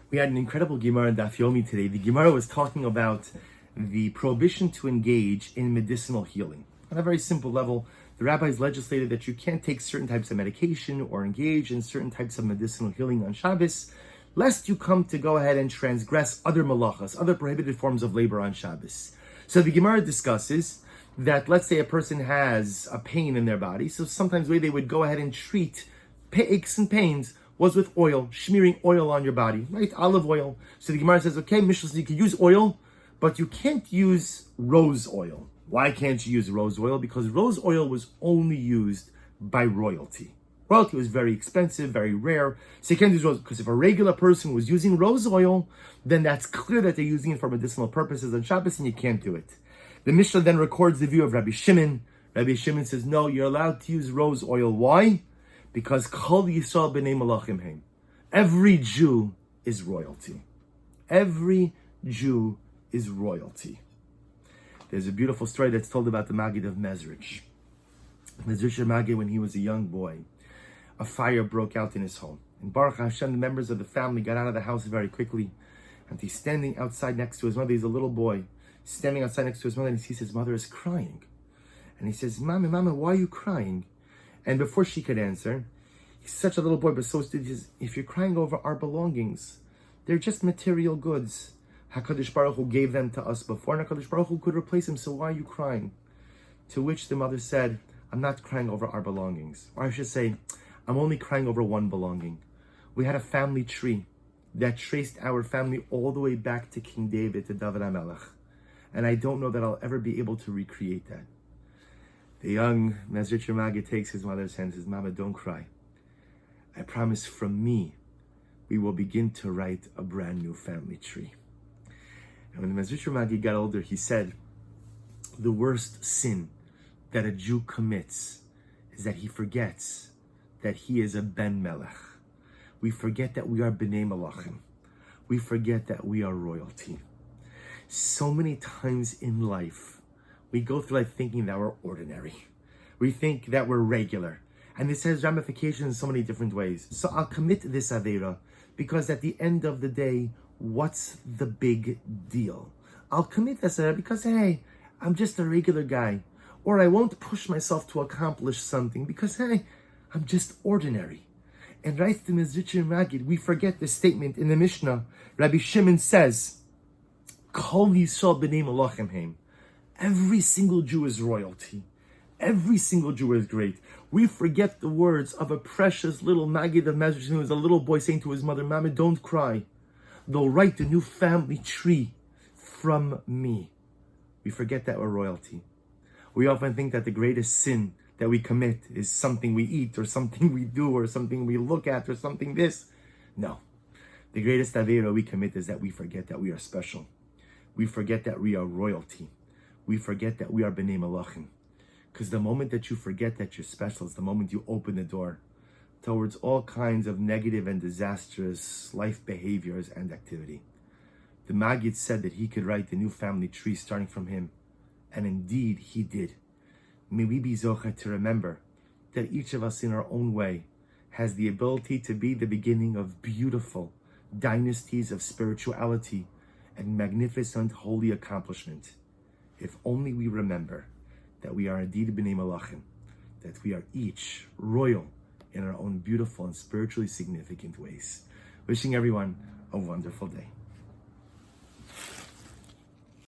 We had an incredible Gemara in Daf Yomi today. The Gemara was talking about the prohibition to engage in medicinal healing. On a very simple level, the rabbis legislated that you can't take certain types of medication or engage in certain types of medicinal healing on Shabbos, lest you come to go ahead and transgress other malachas, other prohibited forms of labor on Shabbos. So the Gemara discusses that, let's say a person has a pain in their body, so sometimes the way they would go ahead and treat aches and pains was with oil, smearing oil on your body, right? Olive oil. So the Gemara says, okay, Mishnah, you can use oil, but you can't use rose oil. Why can't you use rose oil? Because rose oil was only used by royalty. Royalty was very expensive, very rare. So you can't use rose, because if a regular person was using rose oil, then that's clear that they're using it for medicinal purposes on Shabbos, and you can't do it. The Mishnah then records the view of Rabbi Shimon. Rabbi Shimon says, no, you're allowed to use rose oil. Why? Because Kol Yisrael b'nei Malachim heim. Every Jew is royalty. Every Jew is royalty. There's a beautiful story that's told about the Maggot of Mezrich. Maggot, when he was a young boy, a fire broke out in his home. And Baruch Hashem, the members of the family got out of the house very quickly. And he's standing outside next to his mother. He's a little boy standing outside next to his mother, and he sees his mother is crying. And he says, Mama, why are you crying? And before she could answer, he's such a little boy, but so stupid. He says, if you're crying over our belongings, they're just material goods. HaKadosh Baruch Hu gave them to us before, and HaKadosh Baruch Hu could replace them, so why are you crying? To which the mother said, I'm not crying over our belongings. Or I should say, I'm only crying over one belonging. We had a family tree that traced our family all the way back to King David, to David HaMelech. And I don't know that I'll ever be able to recreate that. The young Mezrich Maggot takes his mother's hand and says, Mama, don't cry. I promise from me, we will begin to write a brand new family tree. And when the Mezrich Maggot got older, he said, the worst sin that a Jew commits is that he forgets that he is a Ben Melech. We forget that we are B'nai Malachim. We forget that we are royalty. So many times in life, we go through life thinking that we're ordinary. We think that we're regular. And this has ramifications in so many different ways. So I'll commit this Aveira because at the end of the day, what's the big deal? I'll commit this Aveira because, hey, I'm just a regular guy. Or I won't push myself to accomplish something because, hey, I'm just ordinary. And right to Mezrich Magid, we forget this statement in the Mishnah. Rabbi Shimon says, Kol Yisrael b'nei Malachim heim. Every single Jew is royalty. Every single Jew is great. We forget the words of a precious little Maggot of Mezrich who was a little boy saying to his mother, Mama, don't cry. They'll write the new family tree from me. We forget that we're royalty. We often think that the greatest sin that we commit is something we eat or something we do or something we look at or something this. No. The greatest Aveira we commit is that we forget that we are special. We forget that we are royalty. We forget that we are B'nai Malachim. Because the moment that you forget that you're special is the moment you open the door towards all kinds of negative and disastrous life behaviors and activity. The Maggid said that he could write the new family tree starting from him. And indeed, he did. May we be zocheh to remember that each of us in our own way has the ability to be the beginning of beautiful dynasties of spirituality and magnificent holy accomplishment. If only we remember that we are indeed B'nai Malachim, that we are each royal in our own beautiful and spiritually significant ways. Wishing everyone a wonderful day.